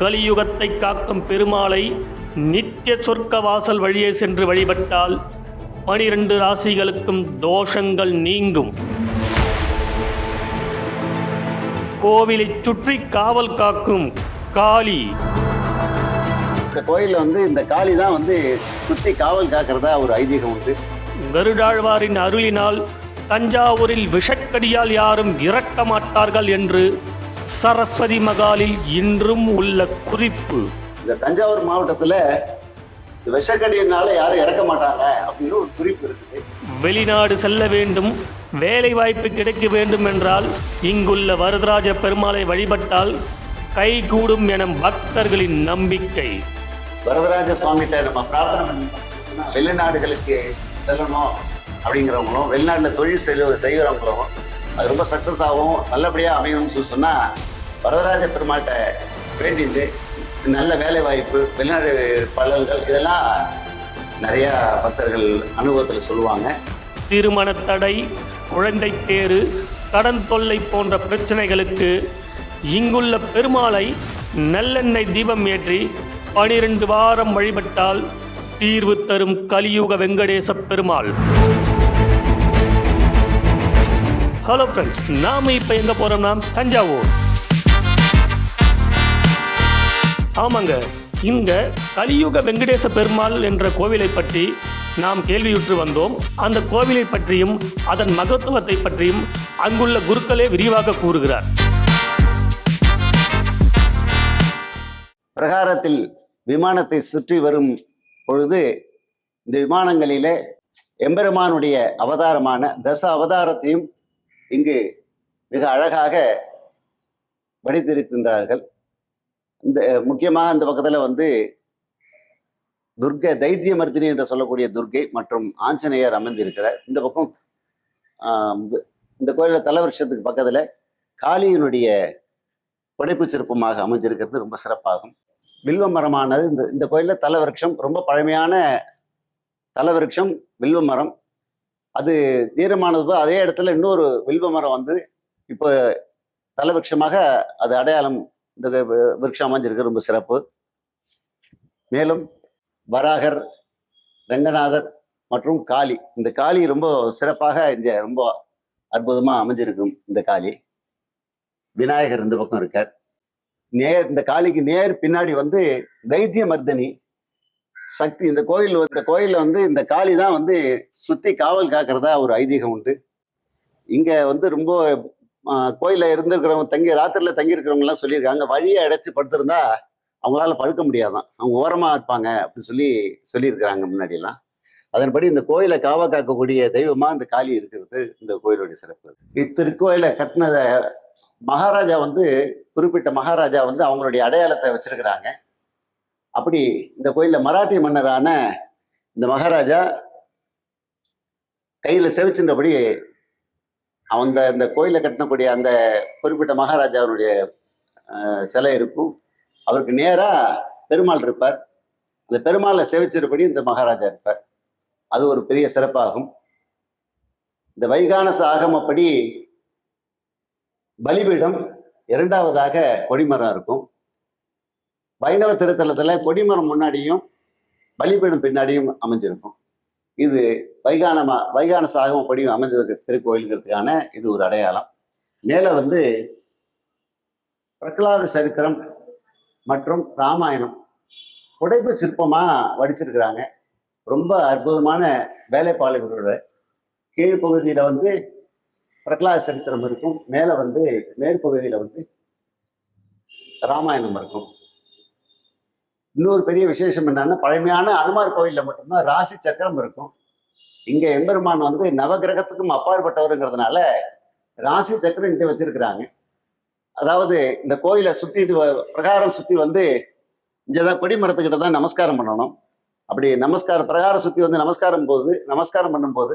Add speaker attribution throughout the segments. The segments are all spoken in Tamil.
Speaker 1: கலியுகத்தை காக்கும் பெருமாளை நித்திய சொர்க்க வாசல் வழியே சென்று வழிபட்டால் 12 ராசிகளுக்கும் தோஷங்கள் நீங்கும். கோவிலை சுற்றி காவல் காக்கும் காளி.
Speaker 2: இந்த கோயிலில் இந்த காளி தான் சுற்றி காவல் காக்கிறதா ஒரு ஐதீகம் உண்டு.
Speaker 1: கருடாழ்வாரின் அருளினால் தஞ்சாவூரில் விஷக்கடியால் யாரும் இறக்க மாட்டார்கள் என்று சரஸ்வதி மகாலில் இன்றும் உள்ள குறிப்பு.
Speaker 2: இந்த தஞ்சாவூர் மாவட்டத்தில் விஷக்கடியினால யாரும் இறக்க மாட்டாங்க அப்படின்னு ஒரு குறிப்பு இருக்குது.
Speaker 1: வெளிநாடு செல்ல வேண்டும், வேலை வாய்ப்பு கிடைக்க வேண்டும் என்றால் இங்குள்ள வரதராஜ பெருமாளை வழிபட்டால் கைகூடும் என பக்தர்களின் நம்பிக்கை.
Speaker 2: வரதராஜ சுவாமிகிட்ட நம்ம பிரார்த்தனை பண்ணி வெளிநாடுகளுக்கு செல்லணும் அப்படிங்கிறவங்களும் வெளிநாட்டில் தொழில் செய்கிறவங்களும் அது ரொம்ப சக்ஸஸ் ஆகும், நல்லபடியாக அமையணும்னு சொன்னால் வரதராஜ பெருமாள்கிட்ட வேண்டிட்டு நல்ல வேலை வாய்ப்பு, வெளிநாடு பலன்கள் இதெல்லாம் நிறையா பக்தர்கள் அனுபவத்தில் சொல்லுவாங்க.
Speaker 1: திருமண தடை, குழந்தை பேறு, கடன் தொல்லை போன்ற பிரச்சனைகளுக்கு இங்குள்ள பெருமாளை நல்லெண்ணெய் தீபம் ஏற்றி 12 வாரம் வழிபட்டால் தீர்வு தரும் கலியுக வெங்கடேச பெருமாள். ஹலோ ஃப்ரெண்ட்ஸ், நாம இப்போ எங்கே போகிறோம்னா தஞ்சாவூர். ஆமாங்க, இங்கே கலியுக வெங்கடேச பெருமாள் என்ற கோவிலை பற்றி நாம் கேள்வியுற்று வந்தோம். அந்த கோவிலை பற்றியும் அதன் மகத்துவத்தை பற்றியும் அங்குள்ள குருக்களே விரிவாக கூறுகிறார்.
Speaker 2: பிரகாரத்தில் விமானத்தை சுற்றி வரும் பொழுது இந்த விமானங்களிலே எம்பெருமானுடைய அவதாரமான தச அவதாரத்தையும் இங்கு மிக அழகாக வடித்திருக்கின்றார்கள். இந்த முக்கியமாக இந்த பக்கத்தில் துர்கை தைத்தியமர்த்தினி என்று சொல்லக்கூடிய துர்கை மற்றும் ஆஞ்சநேயர் அமைந்திருக்கிறார். இந்த பக்கம் இந்த கோயிலில் தலவருஷத்துக்கு பக்கத்தில் காளியினுடைய படைப்பு சிற்பமாக அமைஞ்சிருக்கிறது ரொம்ப சிறப்பாகும். வில்வ மரமானது இந்த கோயிலில் தலவிருட்சம் ரொம்ப பழமையான தலவிருட்சம் வில்வ மரம். அது தீரமானது. அதே இடத்துல இன்னொரு வில்வ மரம் இப்போ தலவிருட்சமாக அது அடையாளம் இந்த விருட்சம் அமைஞ்சிருக்கு, ரொம்ப சிறப்பு. மேலும் வராகர், ரங்கநாதர் மற்றும் காளி, இந்த காளி ரொம்ப சிறப்பாக இந்த ரொம்ப அற்புதமாக அமைஞ்சிருக்கும். இந்த காளி விநாயகர் இந்த பக்கம் இருக்கார். இந்த காளிக்கு நேர் பின்னாடி தைத்திய மர்தனி சக்தி. இந்த கோயிலில் இந்த காளி தான் சுற்றி காவல் காக்கிறதா ஒரு ஐதீகம் உண்டு. இங்கே ரொம்ப கோயிலில் இருந்திருக்கிறவங்க ராத்திரியில் தங்கியிருக்கிறவங்கலாம் சொல்லியிருக்காங்க, வழியை அடைச்சி படுத்திருந்தா அவங்களால படுக்க முடியாதான், அவங்க ஓரமாக இருப்பாங்க அப்படின்னு சொல்லியிருக்கிறாங்க முன்னாடியெல்லாம். அதன்படி இந்த கோயிலை காவல் காக்கக்கூடிய தெய்வமாக இந்த காளி இருக்கிறது இந்த கோயிலுடைய சிறப்பு. இத்திருக்கோயிலை கட்டினத மகாராஜா குறிப்பிட்ட மகாராஜா அவங்களுடைய அடையாளத்தை வச்சிருக்கிறாங்க. அப்படி இந்த கோயிலில் மராட்டிய மன்னரான இந்த மகாராஜா கையில் செவிச்சின்றபடி இந்த கோயிலை கட்டினக்கூடிய அந்த குறிப்பிட்ட மகாராஜாவுடைய சிலை இருக்கும். அவருக்கு நேராக பெருமாள் இருப்பார். அந்த பெருமாளை சேவிச்சிருப்படி இந்த மகாராஜா இருப்பார். அது ஒரு பெரிய சிறப்பாகும். இந்த வைகானச ஆகமப்படி பலிபீடம், இரண்டாவதாக கொடிமரம் இருக்கும். வைணவ திருத்தலத்தில் கொடிமரம் முன்னாடியும் பலிபீடம் பின்னாடியும் அமைஞ்சிருக்கும். இது வைகானச ஆகமப்படி அமைஞ்சதுக்கு திருக்கோயிலுங்கிறதுக்கான இது ஒரு அடையாளம். மேலே பிரகலாத சரித்திரம் மற்றும் ராமாயணம் புடைப்பு சிற்பமாக வடிச்சிருக்கிறாங்க. ரொம்ப அற்புதமான வேலைப்பாடுகளோட கீழ்ப்பகுதியில் பிரகலாத சரித்திரம் இருக்கும். மேலே மேற்பகுதியில் ராமாயணம் இருக்கும். இன்னொரு பெரிய விசேஷம் என்னன்னா, பழமையான அனுமார் கோயிலில் மட்டும்தான் ராசி சக்கரம் இருக்கும். இங்கே எம்பெருமான் நவகிரகத்துக்கும் அப்பாற்பட்டவருங்கிறதுனால ராசி சக்கரம் இங்கே வச்சிருக்கிறாங்க. அதாவது இந்த கோயிலை சுற்றிட்டு பிரகாரம் சுற்றி இங்கே தான் கொடிமரத்துக்கிட்ட தான் நமஸ்காரம் பண்ணணும். அப்படி பிரகாரம் சுற்றி நமஸ்காரம் பண்ணும்போது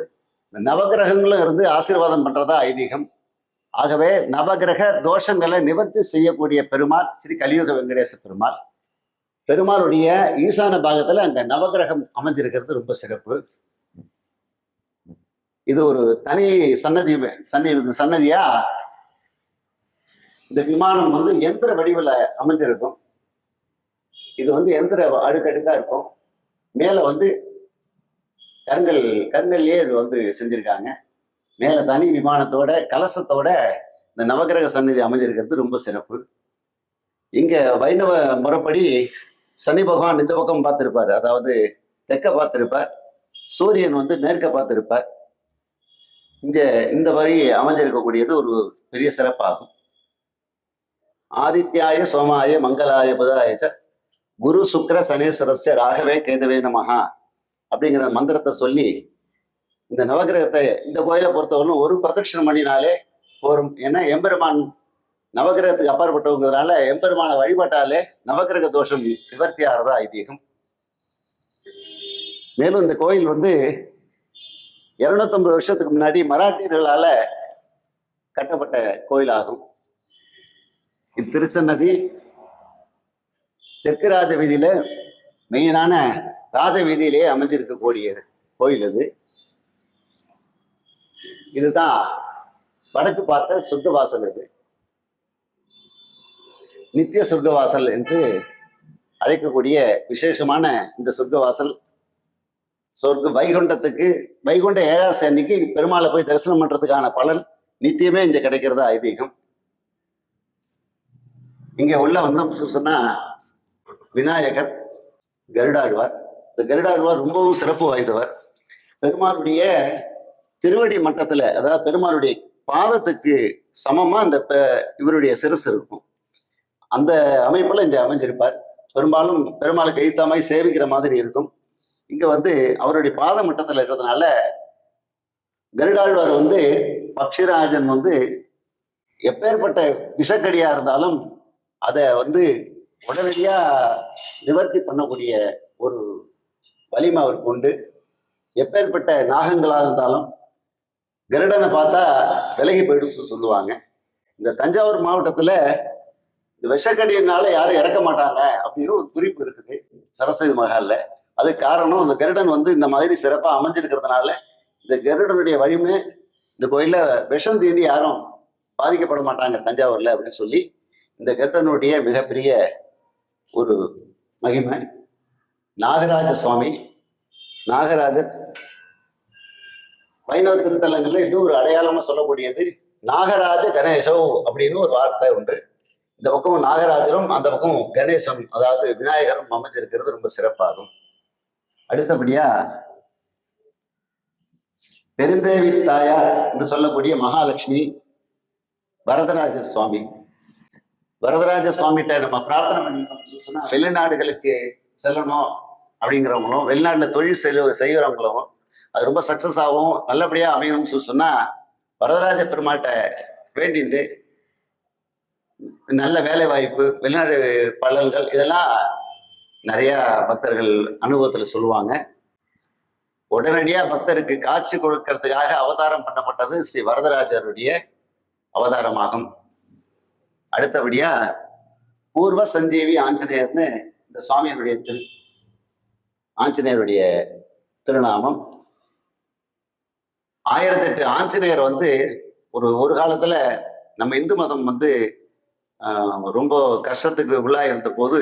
Speaker 2: இந்த நவகிரகங்களும் இருந்து ஆசீர்வாதம் பண்ணுறதா ஐதீகம். ஆகவே நவகிரக தோஷங்களை நிவர்த்தி செய்யக்கூடிய பெருமாள் ஸ்ரீ கலியுக வெங்கடேச பெருமாள். பெருமாளுடைய ஈசான பாகத்தில் அங்கே நவகிரகம் அமைஞ்சிருக்கிறது ரொம்ப சிறப்பு. இது ஒரு தனி சன்னதியா இந்த விமானம் எந்திர வடிவில் அமைஞ்சிருக்கும். இது வந்து எந்திர அடுக்கடுக்கா இருக்கும். மேல வந்து கருங்கல்லையே இது வந்து செஞ்சிருக்காங்க. மேல தனி விமானத்தோட கலசத்தோட இந்த நவகிரக சந்நிதி அமைஞ்சிருக்கிறது ரொம்ப சிறப்பு. இங்க வைணவ முறைப்படி சனி பகவான் இந்த பக்கம் பார்த்திருப்பார், அதாவது தெற்க பார்த்திருப்பார். சூரியன் வந்து மேற்க பார்த்திருப்பார். இங்க இந்த வரி அமைஞ்சிருக்கக்கூடியது ஒரு பெரிய சிறப்பாகும். ஆதித்யாய சோமாய மங்களாய புதாயச்ச குரு சுக்கிர சனீஸ்வரஸ்ய ராகவே கேதவே நமஹா அப்படிங்கிற மந்திரத்தை சொல்லி இந்த நவகிரகத்தை இந்த கோயிலை பொறுத்தவரைக்கும் ஒரு பிரதட்சணம் பண்ணினாலே போரும். ஏன்னா எம்பெருமான் நவகிரகத்துக்கு அப்பாற்பட்டவங்கிறதுனால எம்பெருமான வழிபட்டாலே நவகிரக தோஷம் நிவர்த்தி ஆகிறதா ஐதீகம். மேலும் இந்த கோயில் வந்து 250 வருஷத்துக்கு முன்னாடி மராட்டியர்களால கட்டப்பட்ட கோயிலாகும். இத்திருச்சன்னதி தெற்கு ராஜ வீதியில மெயினான ராஜ வீதியிலேயே அமைஞ்சிருக்கக்கூடிய கோயில் இது. இதுதான் வடக்கு பார்த்த சொர்க்கவாசல். இது நித்திய சொர்க்கவாசல் என்று அழைக்கக்கூடிய விசேஷமான இந்த சொர்க்கவாசல் வைகுண்ட ஏகாதசி அன்னைக்கு பெருமாளை போய் தரிசனம் பண்றதுக்கான பலன் நித்தியமே இங்க கிடைக்கிறதா ஐதீகம். இங்க உள்ள வந்தோம் சொன்னா விநாயகர், கருடாழ்வார். இந்த கருடாழ்வார் ரொம்பவும் சிறப்பு வாய்ந்தவர். பெருமாளுடைய திருவடி மட்டத்துல, அதாவது பெருமாளுடைய பாதத்துக்கு சமமா அந்த இவருடைய சிரசு இருக்கும். அந்த அமைப்புல இங்க அமைஞ்சிருப்பார். பெரும்பாலும் பெருமாளுக்கு எய்த்தாமை சேவிக்கிற மாதிரி இருக்கும். இங்க வந்து அவருடைய பாத மட்டத்துல இருக்கிறதுனால கருடாழ்வார் வந்து பக்ஷிராஜன் வந்து எப்பேற்பட்ட விஷக்கடியா இருந்தாலும் அதை வந்து உடனடியா நிவர்த்தி பண்ணக்கூடிய ஒரு வலிமை அவருக்கு உண்டு. எப்பேற்பட்ட நாகங்களா இருந்தாலும் கருடனை பார்த்தா விலகி போயிடும் சொல்லுவாங்க. இந்த தஞ்சாவூர் மாவட்டத்துல இந்த விஷக்கடியினால யாரும் இறக்க மாட்டாங்க அப்படின்னு ஒரு குறிப்பு இருக்குது சரஸ்வதி மகால்ல. அது காரணம் இந்த கருடன் வந்து இந்த மாதிரி சிறப்பா அமைஞ்சிருக்கிறதுனால இந்த கருடனுடைய வலிமை இந்த கோயில்ல விஷம் தீண்டி யாரும் பாதிக்கப்பட மாட்டாங்க தஞ்சாவூர்ல அப்படின்னு சொல்லி இந்த கருடனுடைய மிகப்பெரிய ஒரு மகிமை. நாகராஜ சுவாமி, நாகராஜர் வைணவ திருத்தலங்கள்ல இன்னும் ஒரு அடையாளமா சொல்லக்கூடியது நாகராஜ கணேசோ அப்படின்னு ஒரு வார்த்தை உண்டு. இந்த பக்கம் நாகராஜரும் அந்த பக்கம் கணேசன், அதாவது விநாயகரும் அமைஞ்சிருக்கிறது ரொம்ப சிறப்பாகும். அடுத்தபடியா பெருந்தேவி தாயார் என்று சொல்லக்கூடிய மகாலட்சுமி வரதராஜ சுவாமி. வரதராஜ சுவாமிகிட்ட நம்ம பிரார்த்தனை பண்ணிக்கணும்னு சொன்னா வெளிநாடுகளுக்கு செல்லணும் அப்படிங்கிறவங்களும் வெளிநாட்டுல தொழில் செய்யறவங்களும் அது ரொம்ப சக்சஸ் ஆகும், நல்லபடியா அமையணும்னு சொன்னா வரதராஜ பெருமாட்ட வேண்டிட்டு நல்ல வேலை வாய்ப்பு, வெளிநாடு பலன்கள் இதெல்லாம் நிறைய பக்தர்கள் அனுபவத்துல சொல்லுவாங்க. உடனடியா பக்தருக்கு காட்சி கொடுக்கறதுக்காக அவதாரம் பண்ணப்பட்டது ஸ்ரீ வரதராஜருடைய அவதாரமாகும். அடுத்தபடியா பூர்வ சஞ்சீவி ஆஞ்சநேயர்னு இந்த சுவாமியினுடைய ஆஞ்சநேயருடைய திருநாமம். 1008 ஆஞ்சநேயர் வந்து ஒரு காலத்துல நம்ம இந்து மதம் வந்து ரொம்ப கஷ்டத்துக்கு உள்ளாயிருந்த போது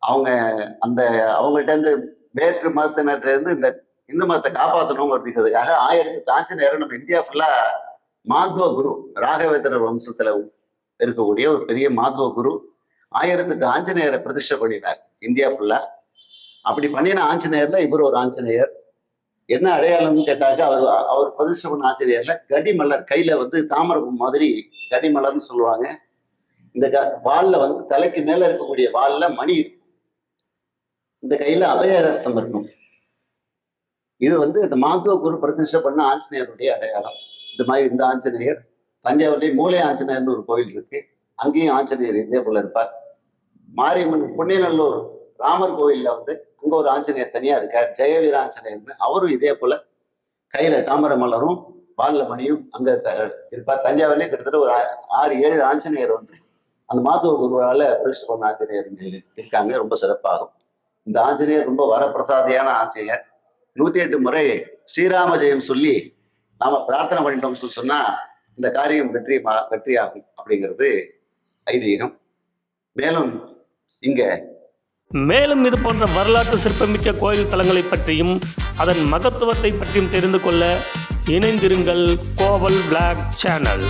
Speaker 2: அவங்கள்ட்ட இருந்து வேற்று மதத்தினர்கிட்ட இருந்து இந்த இந்து மதத்தை காப்பாற்றணும் அப்படிங்கிறதுக்காக 1008 ஆஞ்சநேயரை நம்ம இந்தியா ஃபுல்லா மாத்வ குரு ராகவேந்திர வம்சத்துல இருக்கக்கூடிய ஒரு பெரிய மாத்வ குரு 1008 ஆஞ்சநேயரை பிரதிஷ்டை பண்ணினார் இந்தியா ஃபுல்லா. அப்படி பண்ணின ஆஞ்சநேயர்ல இவர் ஒரு ஆஞ்சநேயர். என்ன அடையாளம்னு கேட்டாக்க அவர் பிரதிஷ்டை பண்ண ஆஞ்சநேயர்ல கடிமலர் கையில வந்து தாமரப்பு மாதிரி கடிமலர்னு சொல்லுவாங்க. இந்த வால்ல வந்து தலைக்கு மேல இருக்கக்கூடிய வால்ல மணி இருக்கும். இந்த கையில அபயஹஸ்தம் இருக்கும். இது வந்து இந்த மாத்துவ குரு பிரதிஷ்டை பண்ண ஆஞ்சநேயருடைய அடையாளம். இந்த மாதிரி இந்த ஆஞ்சநேயர் தஞ்சாவூர்லேயே மூலை ஆஞ்சநேயர்னு ஒரு கோயில் இருக்கு, அங்கேயும் ஆஞ்சநேயர் இதே போல இருப்பார். மாரியம்மன் புண்ணியநல்லூர் ராமர் கோயில்ல வந்து அங்க ஒரு ஆஞ்சநேயர் தனியா இருக்கார், ஜெயவீர ஆஞ்சநேயர்னு. அவரும் இதே போல கையில தாமரை மலரும் வால்ல மணியும் அங்க இருப்பார். தஞ்சாவூர்லேயே கிட்டத்தட்ட ஒரு 6-7 ஆஞ்சநேயர் வந்து அந்த மாத்துவ குருவால பிரதிஷ்டை பண்ண ஆஞ்சநேயர் இருக்காங்க, ரொம்ப சிறப்பாகும். இந்த ஆஞ்சநேயர் ரொம்ப வரப்பிரசாதியான ஆஞ்சநேயர். 108 முறை ஸ்ரீராம ஜெயம் சொல்லி நாம பிரார்த்தனை பண்ணிட்டோம்னு சொன்னா இந்த காரியம் வெற்றியாகும் அப்படிங்கிறது ஐதீகம். மேலும் இங்க
Speaker 1: மேலும் இது போன்ற வரலாற்று சிற்பமிக்க கோயில் தலங்களை பற்றியும் அதன் மகத்துவத்தை பற்றியும் தெரிந்து கொள்ள இணைந்திருங்கள் கோவல் பிளாக் சேனல்.